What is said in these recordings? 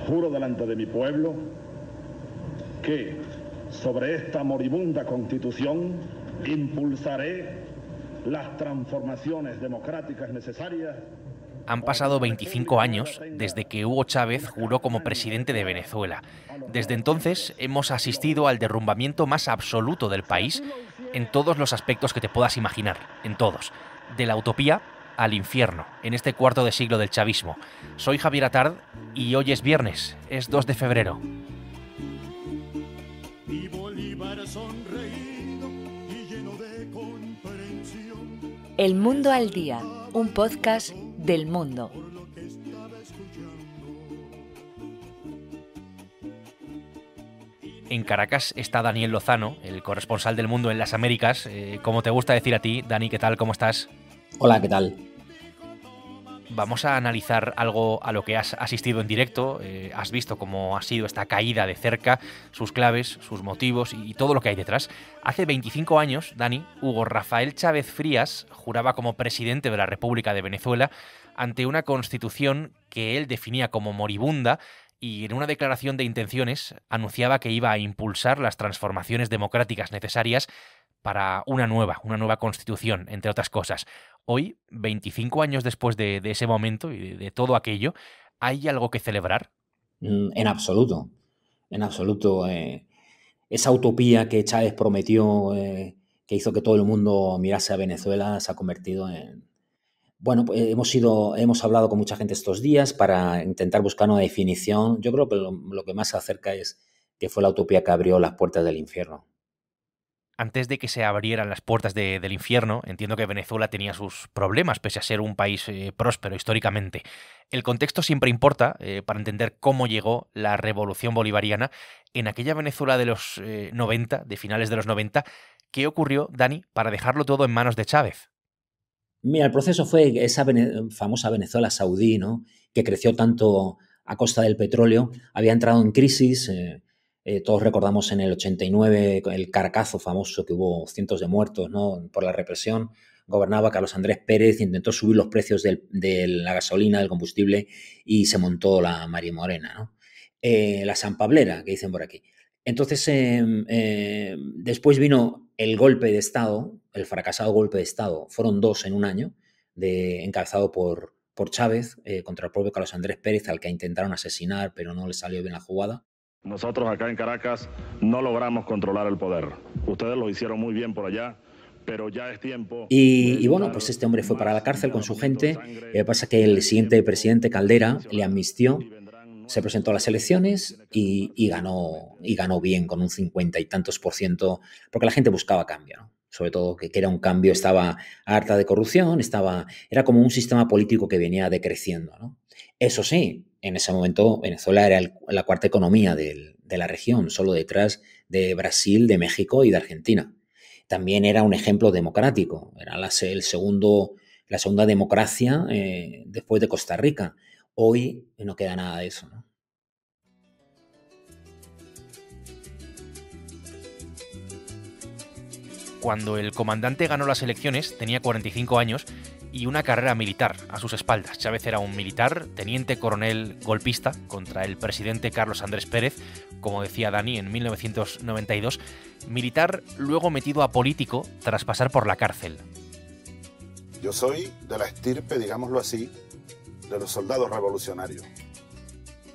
Juro delante de mi pueblo que sobre esta moribunda Constitución impulsaré las transformaciones democráticas necesarias. Han pasado 25 años desde que Hugo Chávez juró como presidente de Venezuela. Desde entonces hemos asistido al derrumbamiento más absoluto del país en todos los aspectos que te puedas imaginar, en todos. De la utopía al infierno, en este cuarto de siglo del chavismo. Soy Javier Atard y hoy es viernes, es 2 de febrero. El Mundo al Día, un podcast del Mundo. En Caracas está Daniel Lozano, el corresponsal del Mundo en las Américas. Como te gusta decir a ti, Dani, ¿qué tal? ¿Cómo estás? Hola, ¿qué tal? Vamos a analizar algo a lo que has asistido en directo. Has visto cómo ha sido esta caída de cerca, sus claves, sus motivos y todo lo que hay detrás. Hace 25 años, Dani, Hugo Rafael Chávez Frías juraba como presidente de la República de Venezuela ante una constitución que él definía como moribunda y en una declaración de intenciones anunciaba que iba a impulsar las transformaciones democráticas necesarias para una nueva constitución, entre otras cosas. Hoy, 25 años después de ese momento y de todo aquello, ¿hay algo que celebrar? En absoluto, en absoluto. Esa utopía que Chávez prometió, que hizo que todo el mundo mirase a Venezuela, se ha convertido en... Bueno, pues hemos hablado con mucha gente estos días para intentar buscar una definición. Yo creo que lo que más se acerca es que fue la utopía que abrió las puertas del infierno. Antes de que se abrieran las puertas del infierno, entiendo que Venezuela tenía sus problemas, pese a ser un país próspero históricamente. El contexto siempre importa para entender cómo llegó la revolución bolivariana en aquella Venezuela de los 90, de finales de los 90. ¿Qué ocurrió, Dani, para dejarlo todo en manos de Chávez? Mira, el proceso fue esa famosa Venezuela saudí, ¿no?, que creció tanto a costa del petróleo, había entrado en crisis. Todos recordamos en el 89 el Caracazo famoso, que hubo cientos de muertos, ¿no?, por la represión. Gobernaba Carlos Andrés Pérez, intentó subir los precios de la gasolina, del combustible, y se montó la María Morena, ¿no? La Sanpablera, que dicen por aquí. Entonces, después vino el golpe de Estado, el fracasado golpe de Estado. Fueron dos en un año, encabezado por Chávez, contra el propio Carlos Andrés Pérez, al que intentaron asesinar, pero no le salió bien la jugada. Nosotros acá en Caracas no logramos controlar el poder. Ustedes lo hicieron muy bien por allá, pero ya es tiempo... Y bueno, pues este hombre fue para la cárcel con su gente. Lo que pasa es que el siguiente presidente, Caldera, le amnistió, se presentó a las elecciones y ganó bien, con un 50 y tantos %, porque la gente buscaba cambio, ¿no? Sobre todo que era un cambio, estaba harta de corrupción, era como un sistema político que venía decreciendo, ¿no? Eso sí, en ese momento Venezuela era la cuarta economía de la región, solo detrás de Brasil, de México y de Argentina. También era un ejemplo democrático, era la segunda democracia después de Costa Rica. Hoy no queda nada de eso, ¿no? Cuando el comandante ganó las elecciones tenía 45 años y una carrera militar a sus espaldas. Chávez era un militar, teniente coronel golpista contra el presidente Carlos Andrés Pérez, como decía Dani, en 1992. Militar luego metido a político tras pasar por la cárcel. Yo soy de la estirpe, digámoslo así, de los soldados revolucionarios.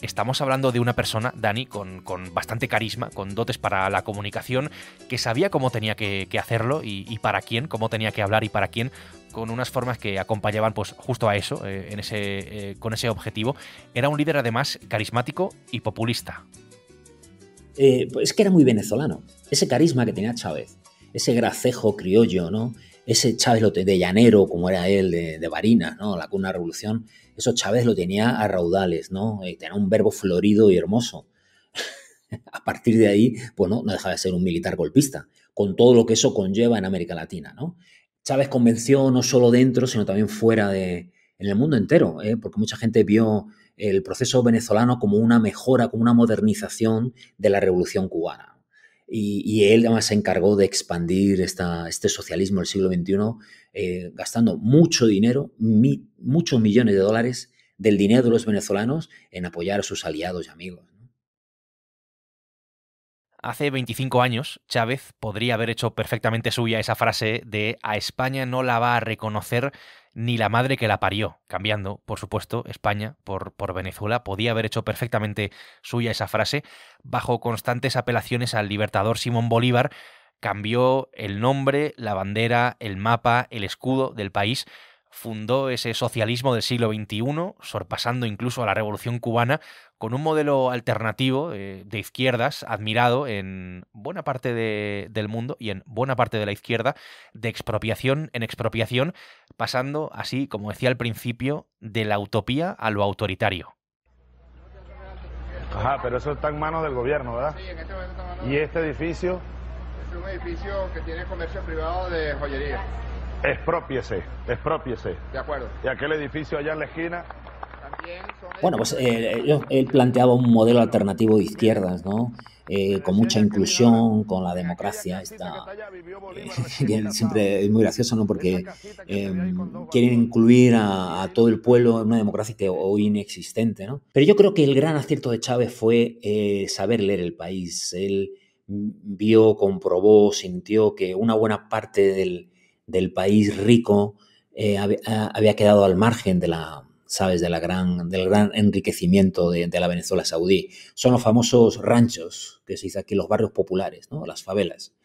Estamos hablando de una persona, Dani, con bastante carisma, con dotes para la comunicación, que sabía cómo tenía que hacerlo y para quién, cómo tenía que hablar y para quién, con unas formas que acompañaban pues justo a eso, con ese objetivo. Era un líder además carismático y populista. Es que era muy venezolano. Ese carisma que tenía Chávez, ese gracejo criollo, ¿no?, ese Chávez de llanero, como era él, de Barinas, ¿no?, la cuna de la revolución, eso Chávez lo tenía a raudales, ¿no? Tenía un verbo florido y hermoso. A partir de ahí, pues no dejaba de ser un militar golpista, con todo lo que eso conlleva en América Latina, ¿no? Chávez convenció no solo dentro, sino también fuera en el mundo entero, porque mucha gente vio el proceso venezolano como una mejora, como una modernización de la revolución cubana. Y él además se encargó de expandir este socialismo del siglo XXI, gastando mucho dinero, muchos millones de dólares, del dinero de los venezolanos en apoyar a sus aliados y amigos, ¿no? Hace 25 años, Chávez podría haber hecho perfectamente suya esa frase de «a España no la va a reconocer ni la madre que la parió», cambiando, por supuesto, España por Venezuela. Podía haber hecho perfectamente suya esa frase. Bajo constantes apelaciones al libertador Simón Bolívar, cambió el nombre, la bandera, el mapa, el escudo del país. Fundó ese socialismo del siglo XXI, sorpasando incluso a la Revolución cubana, con un modelo alternativo de izquierdas, admirado en buena parte del mundo y en buena parte de la izquierda, de expropiación en expropiación, pasando así, como decía al principio, de la utopía a lo autoritario. Ajá, pero eso está en manos del gobierno, ¿verdad? Sí, en este momento está en manos. ¿Y este edificio? Es un edificio que tiene comercio privado de joyería. Exprópiese. De acuerdo. ¿Y aquel edificio allá en la esquina? También son Bueno, pues él planteaba un modelo alternativo de izquierdas, ¿no? Con mucha inclusión, con la democracia. Siempre es muy gracioso, ¿no? Porque quieren incluir a todo el pueblo en una democracia que hoy inexistente, ¿no? Pero yo creo que el gran acierto de Chávez fue saber leer el país. Él vio, comprobó, sintió que una buena parte del país rico había quedado al margen de ¿sabes? Del gran enriquecimiento de la Venezuela saudí. Son los famosos ranchos, que se dice aquí, los barrios populares, ¿no? Las favelas,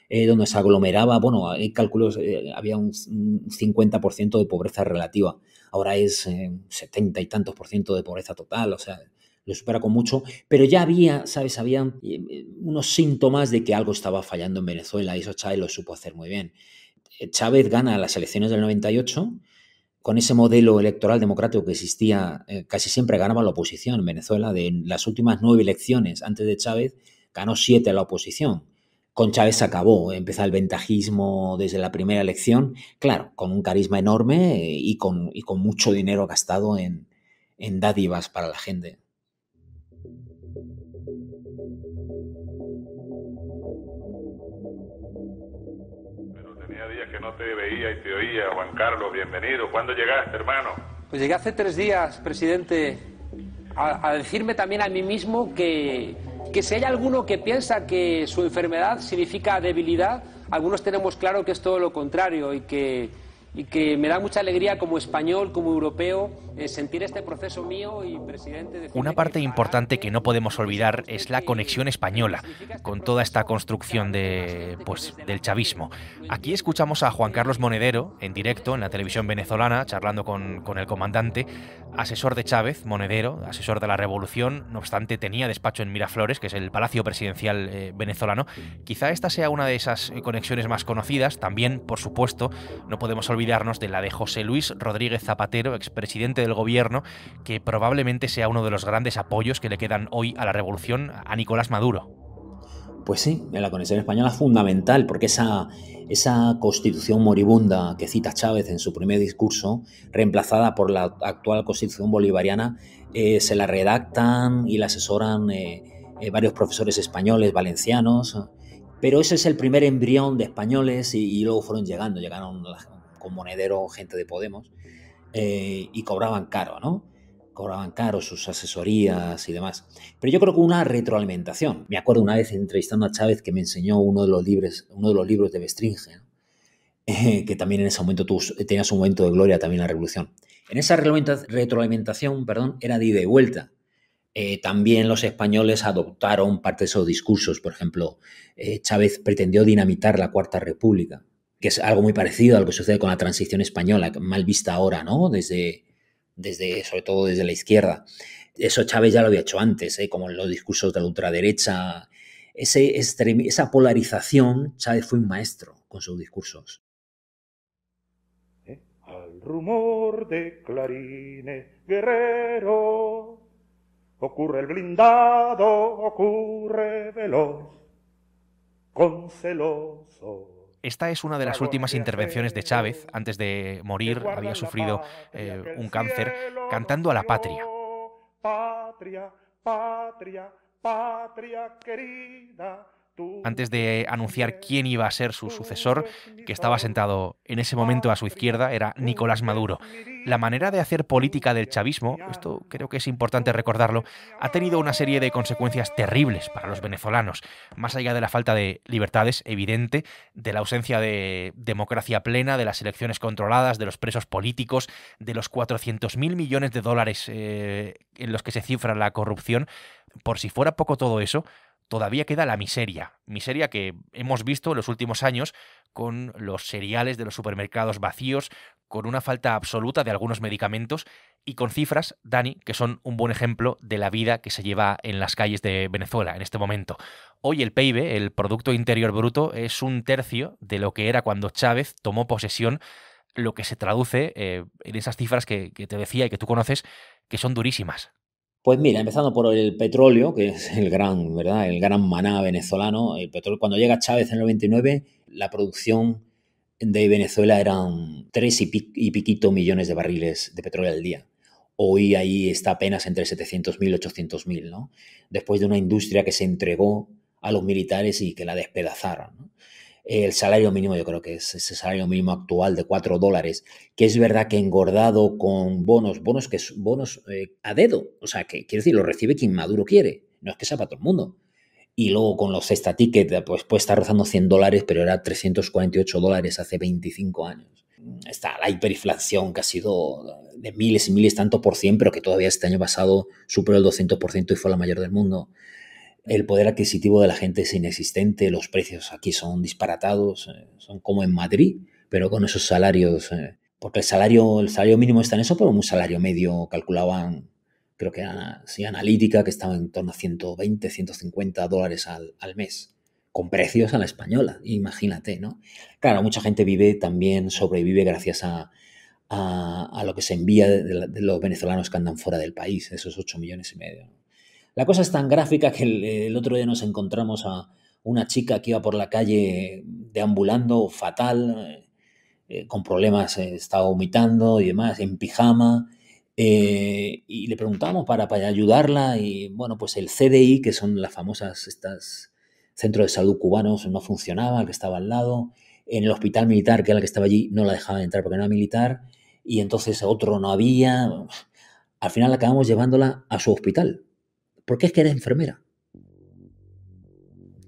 donde se aglomeraba, bueno, hay cálculos, había un 50% de pobreza relativa, ahora es 70 y tantos % de pobreza total, o sea, lo supera con mucho, pero ya había, ¿sabes? Había unos síntomas de que algo estaba fallando en Venezuela y eso Chávez lo supo hacer muy bien. Chávez gana las elecciones del 98, con ese modelo electoral democrático que existía, casi siempre ganaba la oposición en Venezuela. De las últimas 9 elecciones antes de Chávez, ganó 7 la oposición. Con Chávez se acabó, empezó el ventajismo desde la primera elección, claro, con un carisma enorme y con mucho dinero gastado en dádivas para la gente. Que no te veía y te oía. Juan Carlos, bienvenido. ¿Cuándo llegaste, hermano? Pues llegué hace 3 días, presidente, a decirme también a mí mismo que si hay alguno que piensa que su enfermedad significa debilidad, algunos tenemos claro que es todo lo contrario y que me da mucha alegría como español, como europeo, sentir este proceso mío y, presidente... Una parte importante que no podemos olvidar es la conexión española con toda esta construcción del chavismo. Aquí escuchamos a Juan Carlos Monedero en directo en la televisión venezolana, charlando con el comandante, asesor de Chávez, Monedero, asesor de la revolución. No obstante, tenía despacho en Miraflores, que es el Palacio Presidencial venezolano. Quizá esta sea una de esas conexiones más conocidas. También, por supuesto, no podemos olvidarnos de la de José Luis Rodríguez Zapatero, expresidente del gobierno, que probablemente sea uno de los grandes apoyos que le quedan hoy a la revolución, a Nicolás Maduro. Pues sí, la conexión española es fundamental, porque esa constitución moribunda que cita Chávez en su primer discurso, reemplazada por la actual constitución bolivariana, se la redactan y la asesoran varios profesores españoles, valencianos, pero ese es el primer embrión de españoles y luego llegaron con Monedero gente de Podemos, y cobraban caro, ¿no? Cobraban caro sus asesorías y demás. Pero yo creo que una retroalimentación. Me acuerdo una vez entrevistando a Chávez que me enseñó uno de los libros de Bestringe, ¿no? Que también en ese momento tenía su momento de gloria también en la revolución. En esa retroalimentación, era de ida y vuelta. También los españoles adoptaron parte de esos discursos. Por ejemplo, Chávez pretendió dinamitar la Cuarta República, que es algo muy parecido a lo que sucede con la transición española, mal vista ahora, ¿no? Sobre todo desde la izquierda. Eso Chávez ya lo había hecho antes, como en los discursos de la ultraderecha. Esa polarización, Chávez fue un maestro con sus discursos. Al rumor de clarines guerreros, ocurre el blindado, ocurre veloz, con celoso. Esta es una de las últimas intervenciones de Chávez. Antes de morir había sufrido un cáncer, cantando a la patria. Patria, patria, patria querida, antes de anunciar quién iba a ser su sucesor, que estaba sentado en ese momento a su izquierda, era Nicolás Maduro. La manera de hacer política del chavismo, esto creo que es importante recordarlo, ha tenido una serie de consecuencias terribles para los venezolanos, más allá de la falta de libertades evidente, de la ausencia de democracia plena, de las elecciones controladas, de los presos políticos, de los 400.000 millones de dólares en los que se cifra la corrupción. Por si fuera poco todo eso, todavía queda la miseria que hemos visto en los últimos años con los cereales de los supermercados vacíos, con una falta absoluta de algunos medicamentos y con cifras, Dani, que son un buen ejemplo de la vida que se lleva en las calles de Venezuela en este momento. Hoy el PIB, el Producto Interior Bruto, es 1/3 de lo que era cuando Chávez tomó posesión, lo que se traduce en esas cifras que te decía y que tú conoces, que son durísimas. Pues mira, empezando por el petróleo, que es el gran, ¿verdad? El gran maná venezolano. El petróleo, cuando llega Chávez en el 99, la producción de Venezuela eran 3 y piquito millones de barriles de petróleo al día. Hoy ahí está apenas entre 700.000 y 800.000, ¿no? Después de una industria que se entregó a los militares y que la despedazaron, ¿no? El salario mínimo, yo creo que es ese salario mínimo actual de $4, que es verdad que engordado con bonos a dedo. O sea, que quiere decir, lo recibe quien Maduro quiere. No es que sea para todo el mundo. Y luego con los Cesta Ticket, pues puede estar rozando $100, pero era $348 hace 25 años. Está la hiperinflación que ha sido de miles y miles, tanto por cien, pero que todavía este año pasado superó el 200% y fue la mayor del mundo. El poder adquisitivo de la gente es inexistente, los precios aquí son disparatados, son como en Madrid, pero con esos salarios, porque el salario mínimo está en eso, pero un salario medio calculaban, creo que era así, analítica, que estaba en torno a $120, $150 al mes, con precios a la española, imagínate, ¿no? Claro, mucha gente sobrevive gracias a lo que se envía de los venezolanos que andan fuera del país, esos 8,5 millones. La cosa es tan gráfica que el otro día nos encontramos a una chica que iba por la calle deambulando fatal, con problemas, estaba vomitando y demás, en pijama, y le preguntamos para ayudarla y, bueno, pues el CDI, que son las famosas centros de salud cubanos, no funcionaba, el que estaba al lado. En el hospital militar, que era el que estaba allí, no la dejaban entrar porque no era militar, y entonces otro no había. Al final acabamos llevándola a su hospital. Porque es que era enfermera.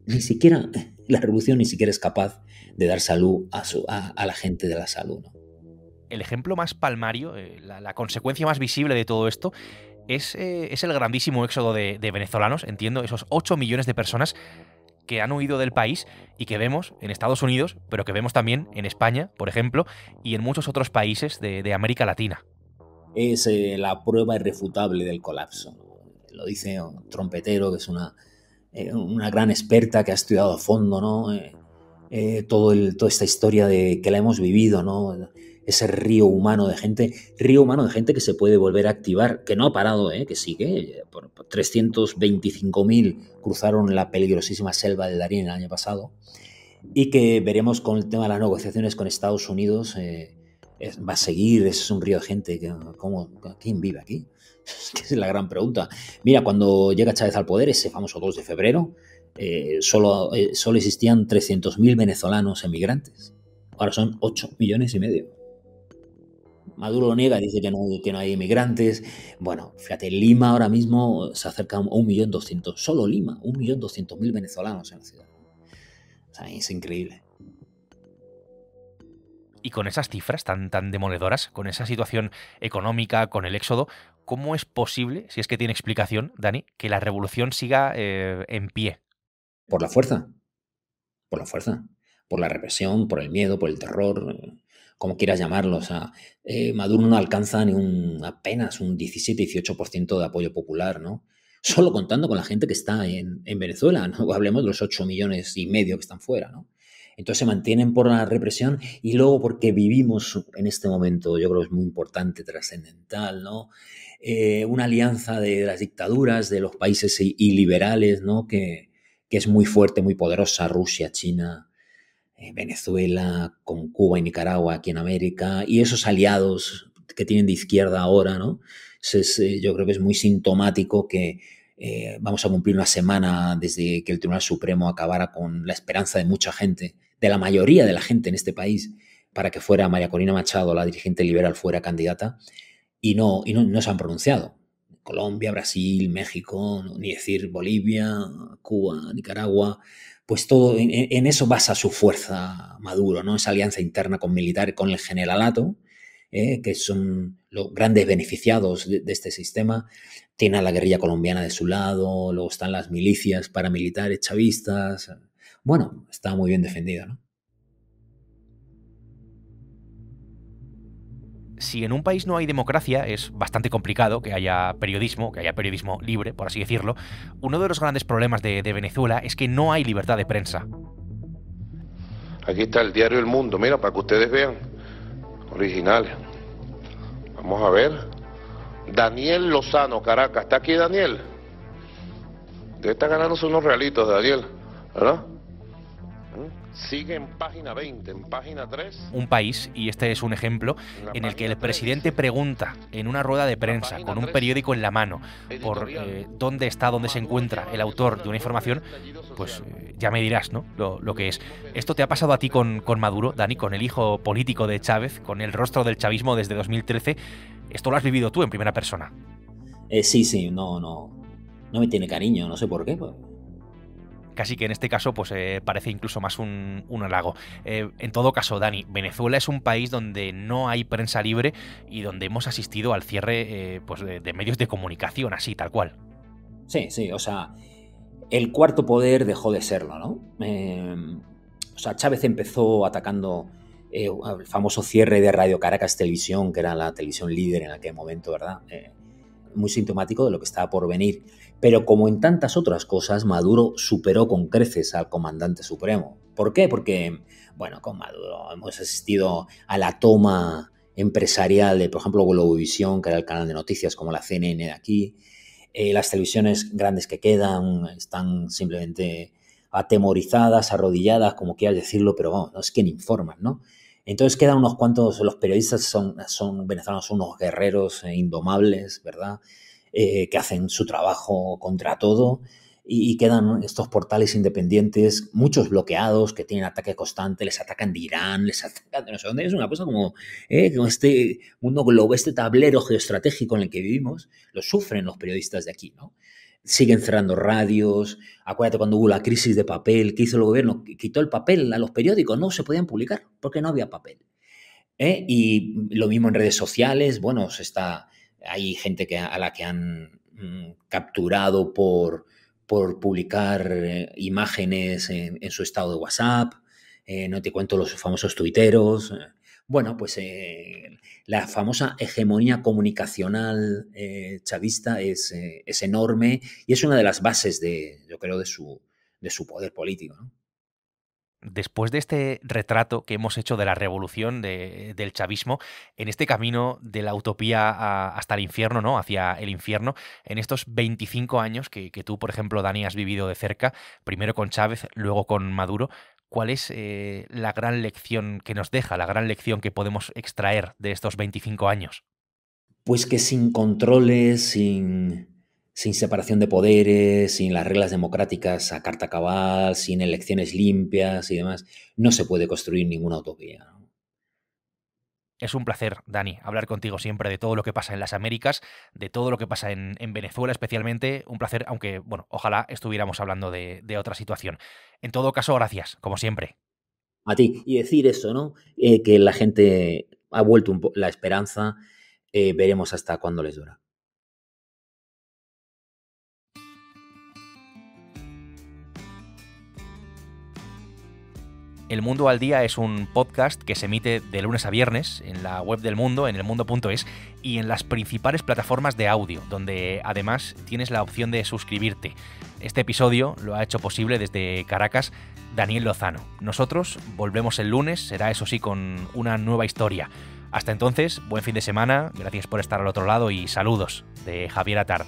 Ni siquiera la revolución ni siquiera es capaz de dar salud a la gente de la salud, ¿no? El ejemplo más palmario, la consecuencia más visible de todo esto es el grandísimo éxodo de venezolanos, entiendo, esos 8 millones de personas que han huido del país y que vemos en Estados Unidos, pero que vemos también en España, por ejemplo, y en muchos otros países de América Latina. Es la prueba irrefutable del colapso, ¿no? Lo dice un trompetero, que es una gran experta que ha estudiado a fondo, ¿no? Toda esta historia que la hemos vivido, ¿no? Ese río humano de gente que se puede volver a activar, que no ha parado, que sigue. 325.000 cruzaron la peligrosísima selva del Darién el año pasado, y que veremos con el tema de las negociaciones con Estados Unidos, va a seguir. Es un río de gente. ¿Quién vive aquí? Esa es la gran pregunta. Mira, cuando llega Chávez al poder, ese famoso 2 de febrero, solo existían 300.000 venezolanos emigrantes. Ahora son 8,5 millones. Maduro lo niega, dice que no hay emigrantes. Bueno, fíjate, Lima ahora mismo se acerca a 1.200.000. Solo Lima, 1.200.000 venezolanos en la ciudad. O sea, es increíble. Y con esas cifras tan demoledoras, con esa situación económica, con el éxodo, ¿cómo es posible, si es que tiene explicación, Dani, que la revolución siga en pie? Por la fuerza, por la represión, por el miedo, por el terror, como quieras llamarlo. O sea, Maduro no alcanza apenas un 17-18% de apoyo popular, ¿no? Solo contando con la gente que está en Venezuela, no hablemos de los 8,5 millones que están fuera, ¿no? Entonces se mantienen por la represión y luego porque vivimos en este momento, yo creo que es muy importante, trascendental, ¿no? Una alianza de las dictaduras, de los países iliberales, ¿no? Que es muy fuerte, muy poderosa: Rusia, China, Venezuela, con Cuba y Nicaragua aquí en América, y esos aliados que tienen de izquierda ahora, ¿no? Entonces, yo creo que es muy sintomático que vamos a cumplir una semana desde que el Tribunal Supremo acabara con la esperanza de mucha gente, de la mayoría de la gente en este país, para que fuera María Corina Machado, la dirigente liberal, fuera candidata, y no se han pronunciado. Colombia, Brasil, México, ni decir Bolivia, Cuba, Nicaragua, pues todo en eso basa su fuerza Maduro, ¿no? Esa alianza interna con militares, con el generalato, que son los grandes beneficiados de este sistema. Tiene a la guerrilla colombiana de su lado, luego están las milicias paramilitares chavistas. Bueno, está muy bien defendido, ¿no? Si en un país no hay democracia, es bastante complicado que haya periodismo libre, por así decirlo. Uno de los grandes problemas de Venezuela es que no hay libertad de prensa. Aquí está el diario El Mundo, mira, para que ustedes vean. Originales. Vamos a ver. Daniel Lozano, Caracas. ¿Está aquí Daniel? Debe estar ganándose unos realitos, Daniel, ¿verdad? Sigue en página 20, en página 3. Un país, y este es un ejemplo, en el que el presidente pregunta en una rueda de prensa, con un periódico en la mano, por dónde se encuentra el autor de una información, pues ya me dirás, ¿no? Lo que es. ¿Esto te ha pasado a ti con Maduro, Dani, con el hijo político de Chávez, con el rostro del chavismo desde 2013? ¿Esto lo has vivido tú en primera persona? Sí, no me tiene cariño, no sé por qué, pues. Casi que en este caso pues parece incluso más un halago. En todo caso, Dani, Venezuela es un país donde no hay prensa libre y donde hemos asistido al cierre pues de medios de comunicación, así, tal cual. Sí, o sea, el cuarto poder dejó de serlo, ¿no? O sea, Chávez empezó atacando el famoso cierre de Radio Caracas Televisión, que era la televisión líder en aquel momento, ¿verdad? Muy sintomático de lo que estaba por venir. Pero como en tantas otras cosas, Maduro superó con creces al comandante supremo. ¿Por qué? Porque, bueno, con Maduro hemos asistido a la toma empresarial de, por ejemplo, Globovisión, que era el canal de noticias como la CNN de aquí. Las televisiones grandes que quedan están simplemente atemorizadas, arrodilladas, como quieras decirlo, pero vamos, no es que ni informan, ¿no? Entonces quedan unos cuantos, los periodistas son venezolanos, unos guerreros indomables, ¿verdad? Que hacen su trabajo contra todo, y quedan estos portales independientes, muchos bloqueados, que tienen ataque constante, les atacan de Irán, les atacan de no sé dónde. Es una cosa como este mundo global, este tablero geoestratégico en el que vivimos, lo sufren los periodistas de aquí, ¿no? Siguen cerrando radios. Acuérdate cuando hubo la crisis de papel, ¿qué hizo el gobierno? Quitó el papel a los periódicos, no se podían publicar porque no había papel. Y lo mismo en redes sociales. Bueno, hay gente a la que han capturado por publicar imágenes en su estado de WhatsApp. No te cuento los famosos tuiteros. Bueno, pues la famosa hegemonía comunicacional chavista es enorme y es una de las bases, yo creo, de su poder político, ¿no? Después de este retrato que hemos hecho de la revolución del chavismo, en este camino de la utopía hasta el infierno, ¿no? Hacia el infierno, en estos 25 años que tú, por ejemplo, Dani, has vivido de cerca, primero con Chávez, luego con Maduro, ¿cuál es la gran lección que nos deja, la gran lección que podemos extraer de estos 25 años? Pues que sin controles, sin separación de poderes, sin las reglas democráticas a carta cabal, sin elecciones limpias y demás, no se puede construir ninguna utopía, ¿no? Es un placer, Dani, hablar contigo siempre de todo lo que pasa en las Américas, de todo lo que pasa en Venezuela especialmente. Un placer, aunque, bueno, ojalá estuviéramos hablando de otra situación. En todo caso, gracias, como siempre. A ti. Y decir eso, ¿no? Que la gente ha vuelto la esperanza. Veremos hasta cuándo les dura. El Mundo al Día es un podcast que se emite de lunes a viernes en la web del Mundo, en elmundo.es, y en las principales plataformas de audio, donde además tienes la opción de suscribirte. Este episodio lo ha hecho posible desde Caracas Daniel Lozano. Nosotros volvemos el lunes, será eso sí con una nueva historia. Hasta entonces, buen fin de semana, gracias por estar al otro lado y saludos de Javier Atard.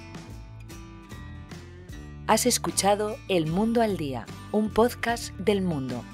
Has escuchado El Mundo al Día, un podcast del Mundo.